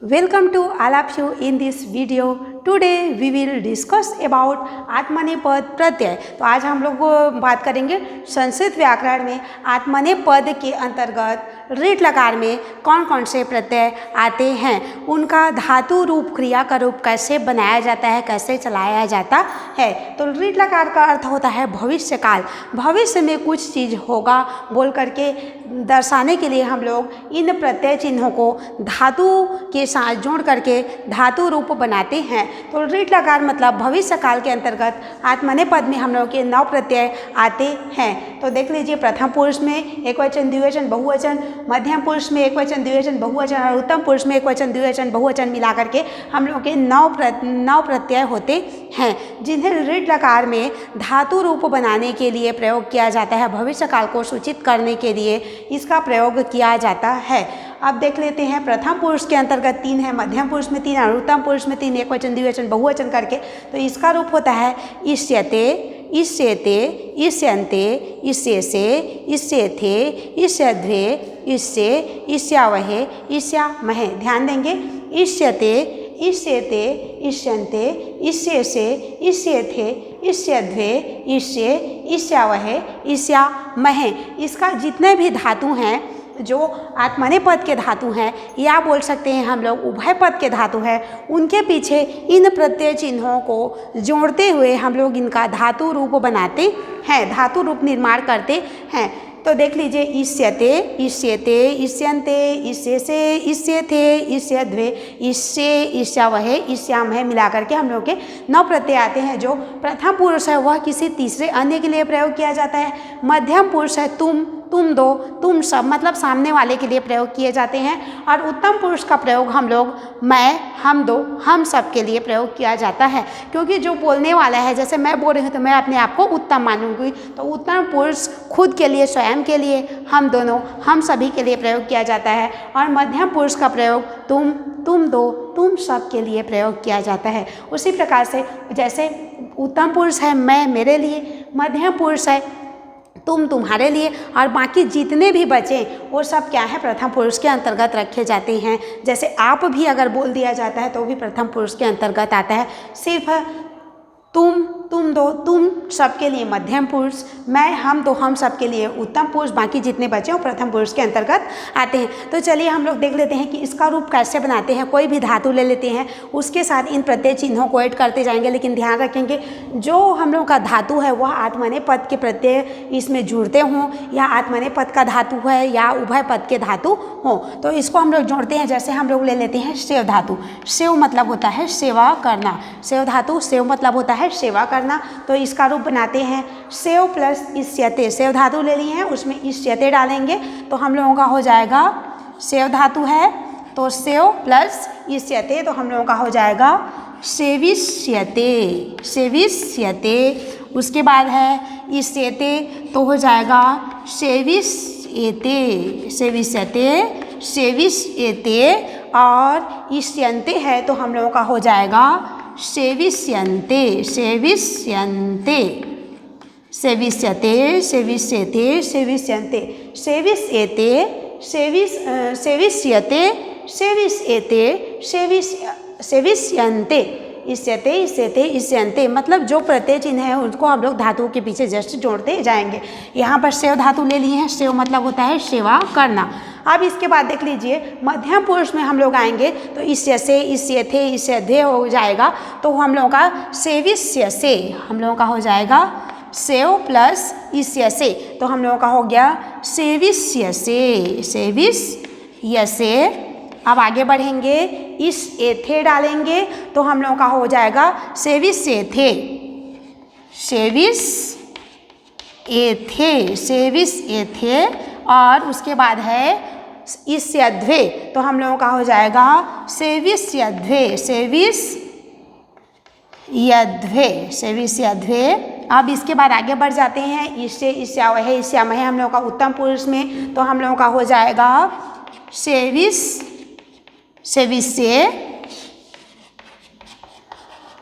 Welcome to all of you in this video. Today we will discuss about आत्मनेपद प्रत्यय। तो आज हम लोग बात करेंगे संस्कृत व्याकरण में आत्मनेपद के अंतर्गत ऋट लकार में कौन कौन से प्रत्यय आते हैं, उनका धातु रूप क्रिया का रूप कैसे बनाया जाता है, कैसे चलाया जाता है। तो ऋट लकार का अर्थ होता है भविष्य काल, भविष्य में कुछ चीज़ होगा बोल करके दर्शाने के लिए हम लोग इन प्रत्यय चिन्हों को धातु के साथ जोड़ करके धातु रूप बनाते हैं। तो ऋट लकार मतलब भविष्य काल के अंतर्गत आत्मनेपद में हम लोग के 9 प्रत्यय आते हैं। तो देख लीजिए, प्रथम पुरुष में एकवचन, द्विवचन, बहुवचन, मध्यम पुरुष में एकवचन, द्विवचन, बहुवचन और उत्तम पुरुष में एकवचन, द्विवचन, बहुवचन मिला करके हम लोग के 9 प्रत्यय होते हैं, जिन्हें ऋट लकार में धातु रूप बनाने के लिए प्रयोग किया जाता है। भविष्य काल को सूचित करने के लिए इसका प्रयोग किया जाता है। अब देख लेते हैं, प्रथम पुरुष के अंतर्गत 3 है, मध्यम पुरुष में 3 और उत्तम पुरुष में 3, एकवचन, द्विवचन, बहुवचन करके। तो इसका रूप होता है इष्यते, इष्यते, इष्यन्ते, इष्यसे, इष्यथे, इष्यध्वे, इष्ये, इष्यावहे, इष्यामहे। ध्यान देंगे, इष्यते, इष्यते, इष्यन्ते, इष्यसे, इष्यथे, इष्यध्वे, इष्ये, इष्यावहे, इष्यामहे। इसका जितने भी धातु हैं, जो आत्मनेपद के धातु हैं या बोल सकते हैं हम लोग उभय पद के धातु हैं, उनके पीछे इन प्रत्यय चिन्हों को जोड़ते हुए हम लोग इनका धातु रूप बनाते हैं, धातु रूप निर्माण करते हैं। तो देख लीजिए, इष्यते, इष्यते, इष्यन्ते, इष्यसे, इष्यथे, इष्यध्वे, इष्ये, इष्यावहे, इष्यामहे मिला करके हम लोग के 9 प्रत्यय आते हैं। जो प्रथम पुरुष है वह किसी तीसरे अन्य के लिए प्रयोग किया जाता है। मध्यम पुरुष है तुम, तुम दो, तुम सब मतलब सामने वाले के लिए प्रयोग किए जाते हैं। और उत्तम पुरुष का प्रयोग हम लोग मैं, हम दो, हम सब के लिए प्रयोग किया जाता है। क्योंकि जो बोलने वाला है, जैसे मैं बोल रही हूँ तो मैं अपने आप को उत्तम मानूंगी, तो उत्तम पुरुष खुद के लिए, स्वयं के लिए, हम दोनों, हम सभी के लिए प्रयोग किया जाता है। और मध्यम पुरुष का प्रयोग तुम, तुम दो, तुम सब के लिए प्रयोग किया जाता है। उसी प्रकार से जैसे उत्तम पुरुष है मैं, मेरे लिए, मध्यम पुरुष है तुम, तुम्हारे लिए, और बाकी जितने भी बचे वो सब क्या है, प्रथम पुरुष के अंतर्गत रखे जाते हैं। जैसे आप भी अगर बोल दिया जाता है तो भी प्रथम पुरुष के अंतर्गत आता है। सिर्फ तुम, तुम दो, तुम सबके लिए मध्यम पुरुष, मैं, हम दो, हम सबके लिए उत्तम पुरुष, बाकी जितने बचे वो प्रथम पुरुष के अंतर्गत आते हैं। तो चलिए हम लोग देख लेते हैं कि इसका रूप कैसे बनाते हैं। कोई भी धातु ले लेते हैं, उसके साथ इन प्रत्यय चिन्हों को ऐड करते जाएंगे, लेकिन ध्यान रखेंगे जो हम लोग का धातु है वह आत्मनेपद के प्रत्यय इसमें जुड़ते हों, या आत्मनेपद का धातु है या उभय पद के धातु हों, तो इसको हम लोग जोड़ते हैं। जैसे हम लोग ले लेते हैं सेव धातु। सेव मतलब होता है सेवा करना, सेव धातु, सेव मतलब होता है सेवा करना। तो इसका रूप बनाते हैं सेव प्लस इष्यते। सेव धातु ले लिए हैं, उसमें इष्यते डालेंगे तो हम लोगों का हो जाएगा, सेव धातु है तो सेव प्लस इष्यते, तो हम लोगों का हो जाएगा सेविष्यते, सेविष्यते। उसके बाद है इष्यते तो हो जाएगा सेविष्यते, सेविष्यते, सेविष्यते। और इष्यन्ते है तो हम लोगों का हो जाएगा सेविष्यन्ते, सेविष्यन्ते, सेविष्यते, सेविष्यते, सेविष्यन्ते, सेविष्यते, सेविष्यते, सेविष्यते, सेविष्यन्ते, इष्यते, इष्यते, इष्यन्ते। मतलब जो प्रत्यय चिन्ह है उनको हम लोग धातुओं के पीछे जस्ट जोड़ते जाएंगे। यहाँ पर सेव धातु ले लिए हैं, सेव मतलब होता है सेवा करना। अब इसके बाद देख लीजिए, मध्यम पुरुष में हम लोग आएंगे तो इष्यसे, इष्यथे, इष्यध्वे हो जाएगा, तो हम लोगों का सेविष्यसे, हम लोगों का हो जाएगा सेव प्लस इष्यसे, तो हम लोगों का हो गया सेविष्यसे, सेविष्यसे। अब आगे बढ़ेंगे, इस एथे डालेंगे तो हम लोगों का हो जाएगा सेविष्यथे, सेविष्यथे, सेविष्यथे। और उसके बाद है इष्यध्वे, तो हम लोगों का हो जाएगा सेविष्यध्वे, सेविष्यध्वे, सेविष्यध्वे। अब इसके बाद आगे बढ़ जाते हैं, इष्ये, इष्यावहे, इष्यामहे हम लोगों का उत्तम पुरुष में, तो हम लोगों का हो जाएगा सेविष्ये,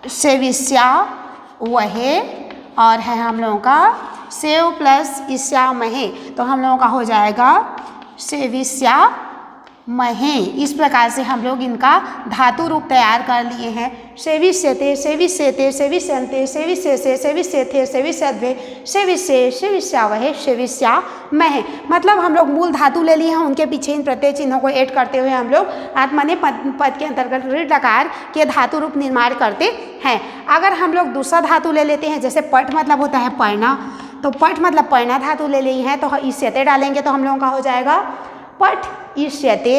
सेविष्यावहे। और है हम लोगों का सेव प्लस इष्यामहे, तो हम लोगों का हो जाएगा सेविष्या महे। इस प्रकार से हम लोग इनका धातु रूप तैयार कर लिए हैं। सेविष्यते, सेविष्यते, सेविष्यन्ते, सेविष्यसे, सेविष्यथे, सेविष्यद्वे, सेविष्ये, सेविष्यावहे, सेविष्यामहे। मतलब हम लोग मूल धातु ले लिए हैं, उनके पीछे इन प्रत्यय चिन्हों को ऐड करते हुए हम लोग आत्मनेपद पद के अंतर्गत ऋण लकार के धातु रूप निर्माण करते हैं। अगर हम लोग दूसरा धातु ले लेते हैं, जैसे पठ मतलब होता है पढ़ना, तो पठ मतलब पढ़ना धातु ले ली है, तो इष्यते डालेंगे तो हम लोगों का हो जाएगा पठ इष्यते,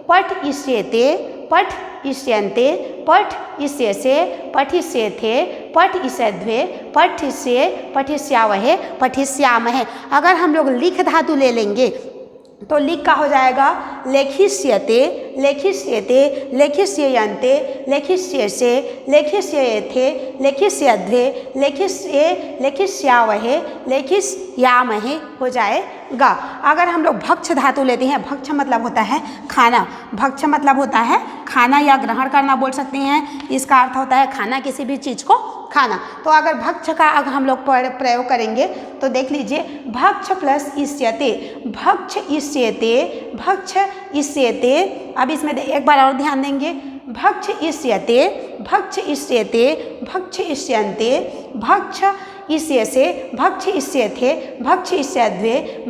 पठ इष्यते, पठ इष्यन्ते, पठ इष्यसे, पठिष्यथे, पठ इष्यद्वे, पठिष्ये, पठिष्यावहे, पठिष्यामहे। अगर हम लोग लिख धातु ले लेंगे तो लिख का हो जाएगा लेखिष्यते, लेखिष्यते, लेखिष्यन्ते, लेखिष्यसे, लेखिष्यथे, लेखिष्यद्वे, लेखिष्ये, लेखिष्यावहे, लेखिष्यामहे हो जाएगा। अगर हम लोग भक्ष धातु लेते हैं, भक्ष मतलब होता है खाना, भक्ष मतलब होता है खाना या ग्रहण करना बोल सकते हैं। इसका अर्थ होता है खाना, किसी भी चीज़ को खाना। तो अगर भक्ष का अगर हम लोग प्रयोग करेंगे तो देख लीजिए, भक्ष प्लस इष्यते, भक्ष इष्यते, भक्ष इष्यते। अब इसमें एक बार और ध्यान देंगे, भक्ष इष्यते, भक्ष इष्यते, भक्ष इष्यन्ते, भक्ष इष्यसे, भक्ष इष्यथे, भक्ष इष्यद्वे,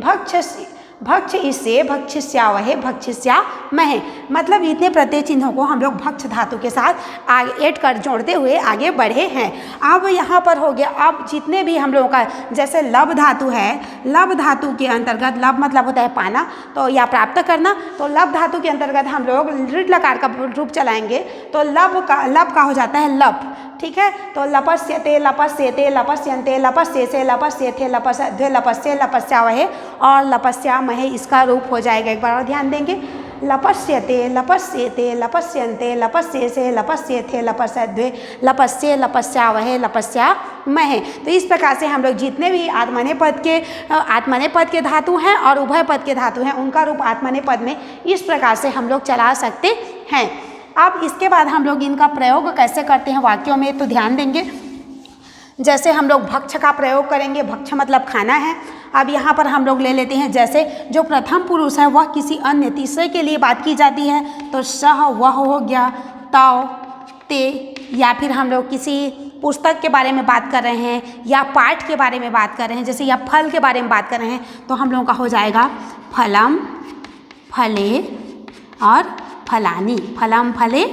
भक्ष इष्ये, भक्षिष्यावहे, भक्षिष्यामहे। मतलब इतने प्रत्यय चिन्हों को हम लोग भक्ष धातु के साथ आगे ऐड कर जोड़ते हुए आगे बढ़े हैं। अब यहाँ पर हो गया, अब जितने भी हम लोगों का जैसे लब धातु है, लब धातु के अंतर्गत, लब मतलब होता है पाना तो या प्राप्त करना, तो लब धातु के अंतर्गत हम लोग ऋण लकार का रूप चलाएंगे तो लब का हो जाता है लप। ठीक है, तो लपस्यते, लपस्यते, लपस्यन्ते, लपस्यसे, लपस्यथे, लपस्यद्वे, लपस्ये, लपस्यावहे और लपस्यामहे इसका रूप हो जाएगा। एक बार और ध्यान देंगे, लपस्यते, लपस्यते, लपस्यन्ते, लपस्यसे, लपस्यथे, लपस्यद्वे, लपस्ये, लपस्यावहे, लपस्यामहे। तो इस प्रकार से हम लोग जितने भी आत्मनेपद के धातु हैं और उभय पद के धातु हैं, उनका रूप आत्मनेपद में इस प्रकार से हम लोग चला सकते हैं। अब इसके बाद हम लोग इनका प्रयोग कैसे करते हैं वाक्यों में, तो ध्यान देंगे। जैसे हम लोग भक्ष का प्रयोग करेंगे, भक्ष मतलब खाना है। अब यहाँ पर हम लोग ले लेते हैं, जैसे जो प्रथम पुरुष है वह किसी अन्य तीसरे के लिए बात की जाती है, तो सह वह हो गया, तव ते, या फिर हम लोग किसी पुस्तक के बारे में बात कर रहे हैं या पाठ के बारे में बात कर रहे हैं, जैसे या फल के बारे में बात कर रहे हैं, तो हम लोगों का हो जाएगा फलम, फले और फलानी। फलम, फले,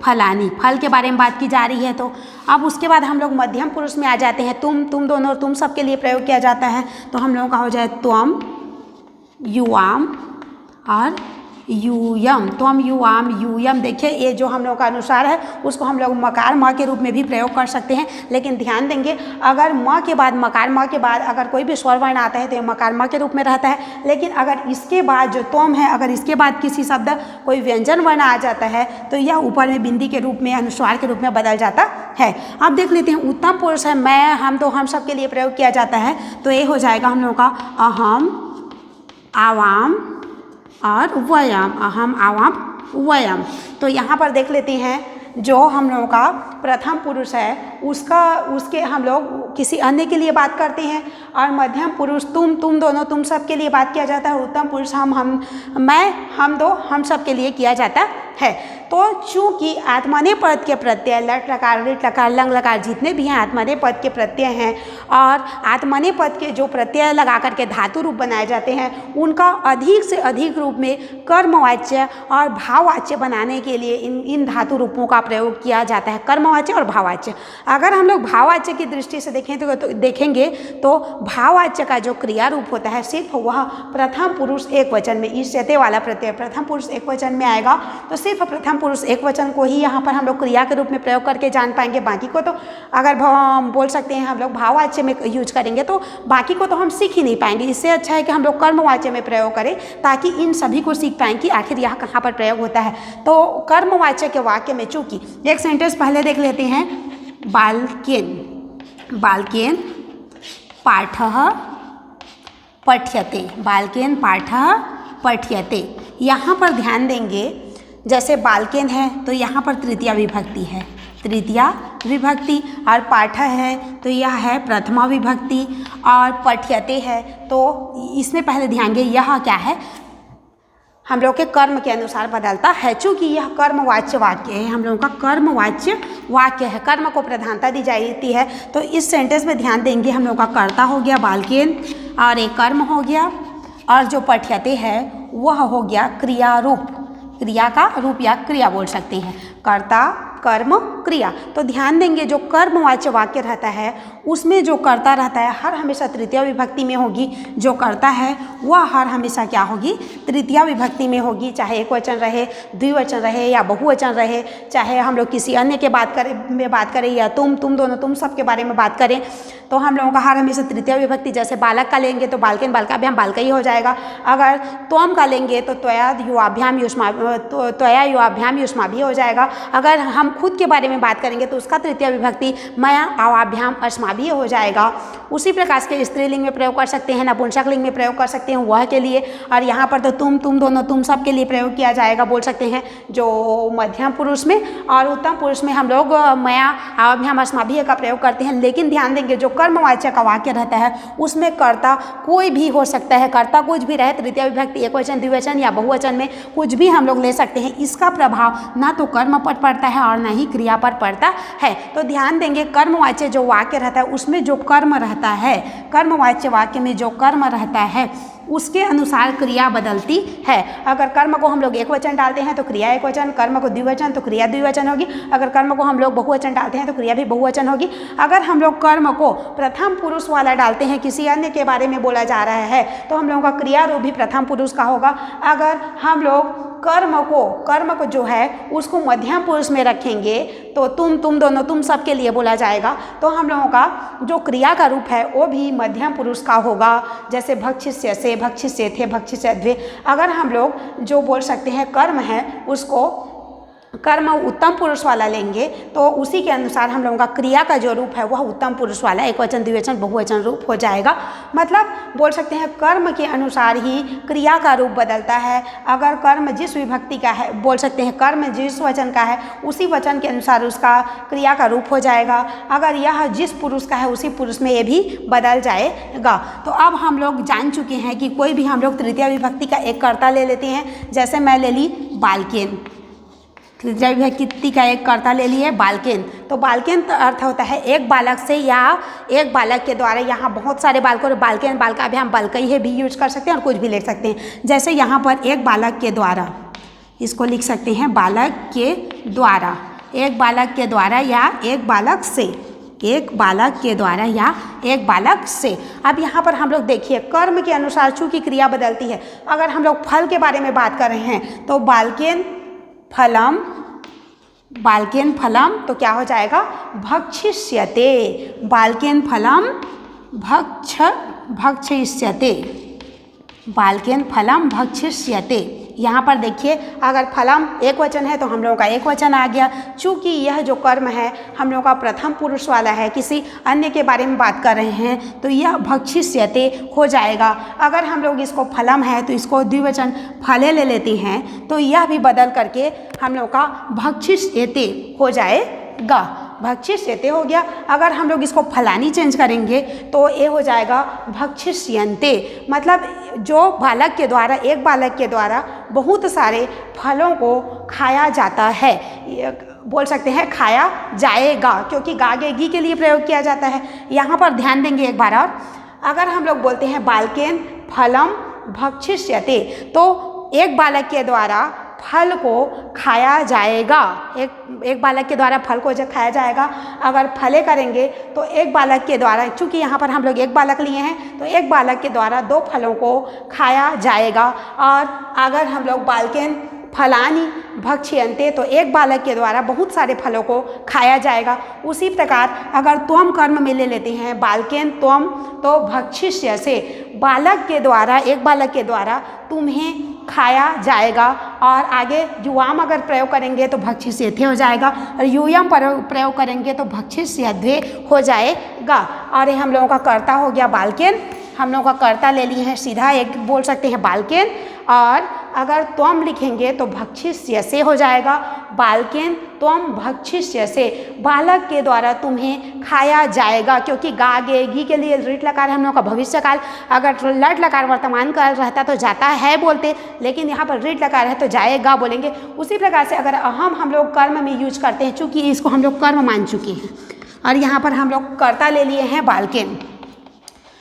फलानी, फल के बारे में बात की जा रही है। तो अब उसके बाद हम लोग मध्यम पुरुष में आ जाते हैं, तुम दोनों, तुम सब के लिए प्रयोग किया जाता है, तो हम लोगों का हो जाए त्वम, युवाम और यूयम। त्वम, युवाम, यूयम। देखिए ये जो हम लोगों का अनुसार है उसको हम लोग मकार म के रूप में भी प्रयोग कर सकते हैं, लेकिन ध्यान देंगे अगर म के बाद, मकार म के बाद अगर कोई भी स्वर वर्ण आता है तो ये मकार म के रूप में रहता है। लेकिन अगर इसके बाद जो त्वम है, अगर इसके बाद किसी शब्द कोई व्यंजन वर्ण आ जाता है तो यह ऊपर में बिंदी के रूप में, अनुस्वार के रूप में बदल जाता है। अब देख लेते हैं उत्तम पुरुष है मैं, हम, तो हम सब के लिए प्रयोग किया जाता है, तो ये हो जाएगा हम लोगों का अहम, आवाम और वयम, अहम, आवाम, वयम। तो यहाँ पर देख लेते हैं जो हम लोगों का प्रथम पुरुष है उसके हम लोग किसी अन्य के लिए बात करते हैं, और मध्यम पुरुष तुम दोनों, तुम सब के लिए बात किया जाता है। उत्तम पुरुष हम, मैं, हम दो, हम सब के लिए किया जाता है। तो चूंकि आत्मनेपद के प्रत्यय लट लकार, ऋट लकार, लंग लकार जितने भी हैं आत्मनेपद के प्रत्यय हैं, और आत्मनेपद के जो प्रत्यय लगा करके धातु रूप बनाए जाते हैं, उनका अधिक से अधिक रूप में कर्मवाच्य और भाववाच्य बनाने के लिए इन धातु रूपों का प्रयोग किया जाता है, कर्मवाच्य और भाववाच्य। अगर हम लोग भाववाच्य की दृष्टि से देखें तो देखेंगे तो भाववाच्य का जो क्रिया रूप होता है सिर्फ वह प्रथम पुरुष एक वचन में, इष्यते वाला प्रत्यय प्रथम पुरुष एक वचन में आएगा, तो सिर्फ प्रथम पुरुष एक वचन को ही यहाँ पर हम लोग क्रिया के रूप में प्रयोग करके जान पाएंगे। बाकी को तो अगर बोल सकते हैं हम लोग भाववाच्य में यूज करेंगे तो बाकी को तो हम सीख ही नहीं पाएंगे। इससे अच्छा है कि हम लोग कर्मवाच्य में प्रयोग करें ताकि इन सभी को सीख पाएं कि आखिर यह कहाँ पर प्रयोग होता है। तो कर्मवाच्य के वाक्य में चूंकि एक सेंटेंस पहले देख लेते हैं, बालकेन, बालकेन पाठः पठ्यते, बालकेन पाठः पठ्यते। यहाँ पर ध्यान देंगे, जैसे बालकेन है तो यहाँ पर तृतीया विभक्ति है, तृतीया विभक्ति, और पाठ है तो यह है प्रथमा विभक्ति, और पठ्यते है तो इसमें पहले ध्यान दें यह क्या है, हम लोग के कर्म के अनुसार बदलता है। चूँकि यह कर्मवाच्य वाक्य है, हम लोगों का कर्मवाच्य वाक्य है, कर्म को प्रधानता दी जाती है। तो इस सेंटेंस में ध्यान देंगे, हम लोग का कर्ता हो गया बालकेन और एक कर्म हो गया, और जो पठ्यते है वह हो गया क्रिया रूप, क्रिया का रूप या क्रिया बोल सकते हैं, कर्ता कर्म क्रिया। तो ध्यान देंगे जो कर्मवाच्य वाक्य रहता है उसमें जो कर्ता रहता है हर हमेशा तृतीया विभक्ति में होगी, जो कर्ता है वह हर हमेशा क्या होगी, तृतीया विभक्ति में होगी, चाहे एक वचन रहे, द्विवचन रहे या बहुवचन रहे, चाहे हम लोग किसी अन्य के बात करें या तुम दोनों, तुम सब के बारे में बात करें, तो हम लोगों का हर हमेशा तृतीया विभक्ति। जैसे बालक का लेंगे तो बालकेन बालकाभ्याम बालक ही हो जाएगा। अगर त्वम का लेंगे तो त्वया युवाभ्याम युष्मा भी हो जाएगा। अगर हम खुद के बारे में बात करेंगे तो उसका तृतीय विभक्ति मया अवाभ्याम अस्मा भी हो जाएगा। उसी प्रकार के स्त्रीलिंग में प्रयोग कर सकते हैं, नपुंसक लिंग में प्रयोग कर सकते हैं वह के लिए, और यहाँ पर तो तुम दोनों, तुम सब के लिए प्रयोग किया जाएगा बोल सकते हैं जो मध्यम पुरुष में, और उत्तम पुरुष में हम लोग मया अवाभ्याम अस्मा भी का प्रयोग करते हैं। लेकिन ध्यान देंगे जो कर्मवाच्य का वाक्य रहता है उसमें कर्ता कोई भी हो सकता है, कर्ता कुछ भी रहे, तृतीय विभक्ति एक वचन द्विवचन या बहुवचन में कुछ भी हम लोग ले सकते हैं। इसका प्रभाव ना तो कर्म पर पड़ता है और ना ही क्रिया पर पड़ता है। तो ध्यान देंगे कर्मवाच्य जो वाक्य रहता है उसमें जो कर्म रहता है, कर्मवाच्य वाक्य में जो कर्म रहता है उसके अनुसार क्रिया बदलती है। अगर कर्म को हम लोग एक वचन डालते हैं तो क्रिया एक वचन, कर्म को द्विवचन तो क्रिया द्विवचन होगी। अगर कर्म को हम लोग बहुवचन डालते हैं तो क्रिया भी बहुवचन होगी। अगर हम लोग कर्म को प्रथम पुरुष वाला डालते हैं, किसी अन्य के बारे में बोला जा रहा है, तो हम लोगों का क्रिया रूप भी प्रथम पुरुष का होगा। अगर हम लोग कर्म को जो है उसको मध्यम पुरुष में रखेंगे तो तुम दोनों, तुम सब के लिए बोला जाएगा, तो हम लोगों का जो क्रिया का रूप है वो भी मध्यम पुरुष का होगा। जैसे भक्षिष्य से, भक्षिष्य थे, भक्षिष्य द्वे। अगर हम लोग जो बोल सकते हैं कर्म है उसको कर्म उत्तम पुरुष वाला लेंगे तो उसी के अनुसार हम लोगों का क्रिया का जो रूप है वह उत्तम पुरुष वाला एक वचन द्विवचन बहुवचन रूप हो जाएगा। मतलब बोल सकते हैं कर्म के अनुसार ही क्रिया का रूप बदलता है। अगर कर्म जिस विभक्ति का है, बोल सकते हैं कर्म जिस वचन का है उसी वचन के अनुसार उसका क्रिया का रूप हो जाएगा। अगर यह जिस पुरुष का है उसी पुरुष में ये भी बदल जाएगा। तो अब हम लोग जान चुके हैं कि कोई भी हम लोग तृतीय विभक्ति का एक कर्ता ले लेते हैं। जैसे मैं ले ली बालकेन, तृतीय विभक्ति का एक कर्ता ले लिए बालकेन। तो बालकेन का अर्थ होता है एक बालक से या एक बालक के द्वारा। यहाँ बहुत सारे बालकों, बालकेन बालकाभ्याम बालकई है भी यूज कर सकते हैं और कुछ भी लिख सकते हैं। जैसे यहाँ पर एक बालक के द्वारा, इसको लिख सकते हैं बालक के द्वारा, एक बालक के द्वारा या एक बालक से, एक बालक के द्वारा या एक बालक से। अब यहाँ पर हम लोग देखिए कर्म के अनुसार चूंकि क्रिया बदलती है। अगर हम लोग फल के बारे में बात कर रहे हैं तो बालकेन फलम, बालकेन फलम तो क्या हो जाएगा भक्षिष्यते, बालकेन फलम भक्षिष्यते, बालकेन फलम भक्षिष्यते। यहाँ पर देखिए अगर फलम एक वचन है तो हम लोगों का एक वचन आ गया। चूँकि यह जो कर्म है हम लोगों का प्रथम पुरुष वाला है, किसी अन्य के बारे में बात कर रहे हैं तो यह भक्षिष्यते हो जाएगा। अगर हम लोग इसको फलम है तो इसको द्विवचन फले ले लेते हैं तो यह भी बदल करके हम लोग का भक्षिष्यते हो जाएगा, भक्षिष्यते हो गया। अगर हम लोग इसको फलानी चेंज करेंगे तो ये हो जाएगा भक्षिष्यन्ते। मतलब जो बालक के द्वारा, एक बालक के द्वारा बहुत सारे फलों को खाया जाता है, बोल सकते हैं खाया जाएगा, क्योंकि गागेगी के लिए प्रयोग किया जाता है। यहाँ पर ध्यान देंगे एक बार और, अगर हम लोग बोलते हैं बालकेन फलम भक्षिष्यते तो एक बालक के द्वारा फल को खाया जाएगा, एक बालक के द्वारा फल को जब खाया जाएगा। अगर फले करेंगे तो एक बालक के द्वारा, चूँकि यहाँ पर हम लोग एक बालक लिए हैं तो एक बालक के द्वारा दो फलों को खाया जाएगा। और अगर हम लोग बालकेन फलानी भक्ष्यन्ते तो एक बालक के द्वारा बहुत सारे फलों को खाया जाएगा। उसी प्रकार अगर त्वम कर्म में ले लेते हैं बालकेन त्वम तो भक्षिष्य से, बालक के द्वारा, एक बालक के द्वारा तुम्हें खाया जाएगा। और आगे युवाम अगर प्रयोग करेंगे तो भक्षिष्यते हो जाएगा, और यूयम प्रयोग करेंगे तो भक्षिष्यद्वे हो जाएगा। और ये हम लोगों का कर्ता हो गया बालकेन, हम लोगों का कर्ता ले लिए हैं सीधा एक बोल सकते हैं बालकेन। और अगर त्वम लिखेंगे तो भक्षिष्य से हो जाएगा, बालकेन त्वम भक्षिष्य से, बालक के द्वारा तुम्हें खाया जाएगा, क्योंकि गा गे गी के लिए ऋट लकार है हम लोग का भविष्य काल, अगर लट लकार वर्तमान काल रहता तो जाता है बोलते, लेकिन यहाँ पर ऋट लकार है तो जाएगा बोलेंगे। उसी प्रकार से अगर अहम हम लोग कर्म में यूज करते हैं, चूँकि इसको हम लोग कर्म मान चुके हैं, और यहाँ पर हम लोग कर्ता ले लिए हैं बालकेन,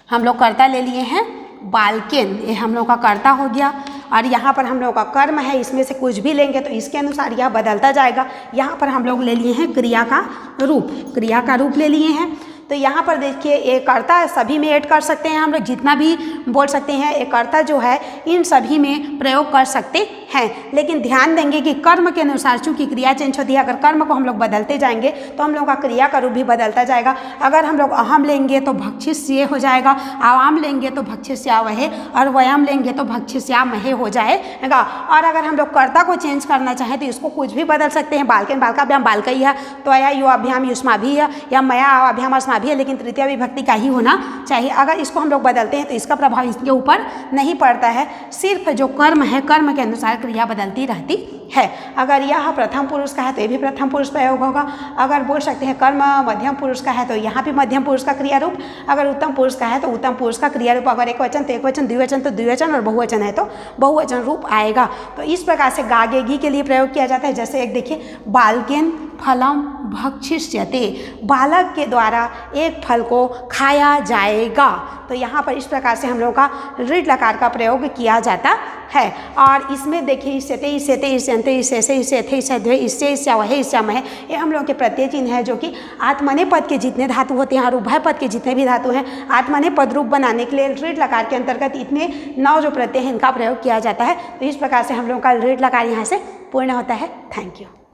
हम लोग कर्ता ले लिए हैं बालकेन, ये हम लोग का कर्ता हो गया। और यहाँ पर हम लोग का कर्म है, इसमें से कुछ भी लेंगे तो इसके अनुसार यह बदलता जाएगा। यहाँ पर हम लोग ले लिए हैं क्रिया का रूप, क्रिया का रूप ले लिए हैं। तो यहाँ पर देखिए एक कर्ता सभी में ऐड कर सकते हैं, हम लोग जितना भी बोल सकते हैं एक कर्ता जो है इन सभी में प्रयोग कर सकते हैं। लेकिन ध्यान देंगे कि कर्म के अनुसार चूंकि क्रिया चेंज होती है, अगर कर्म को हम लोग बदलते जाएंगे तो हम लोग का क्रिया का रूप भी बदलता जाएगा। अगर हम लोग अहम लेंगे तो भक्षिष्य हो जाएगा, आवाम लेंगे तो भक्षिष्यावहे, और वयम लेंगे तो भक्षिष्यामहे हो जाएगा। और अगर हम लोग कर्ता को चेंज करना चाहें तो इसको कुछ भी बदल सकते हैं, बालकेन बालकाभ्याम बालकई है, त्वया युवाभ्याम युष्माभि है, या मया अभ्याम अस्माभि है, लेकिन तृतीय विभक्ति का ही होना चाहिए। अगर इसको हम लोग बदलते हैं तो इसका प्रभाव इसके ऊपर नहीं पड़ता है, सिर्फ जो कर्म है कर्म के अनुसार क्रिया बदलती रहती है। अगर यह प्रथम पुरुष का है तो ये भी प्रथम पुरुष प्रयोग होगा। अगर बोल सकते हैं कर्म मध्यम पुरुष का है तो यहाँ भी मध्यम पुरुष का क्रिया रूप, अगर उत्तम पुरुष का है तो उत्तम पुरुष का क्रिया रूप, अगर एक वचन तो एक वचन, द्विवचन तो द्विवचन, और बहुवचन है तो बहुवचन रूप आएगा। तो इस प्रकार से गागेगी के लिए प्रयोग किया जाता है। जैसे एक देखिए, बालकेन फलम भक्षिष्यते, बालक के द्वारा एक फल को खाया जाएगा। तो यहाँ पर इस प्रकार से हम लोगों का ऋड लकार का प्रयोग किया जाता है। और इसमें देखिए इससे इससे इससे इससे इससे इससे इससे इससे इससे ये हम लोग के प्रत्यय चिन्ह है, जो कि आत्मने पद के जितने धातु होते हैं और उभय पद के जितने भी धातु हैं, आत्मने पद रूप बनाने के लिए ऋड लकार के अंतर्गत इतने 9 जो प्रत्यय हैं इनका प्रयोग किया जाता है। तो इस प्रकार से हम लोग का ऋड लकार यहाँ से पूर्ण होता है। Thank you.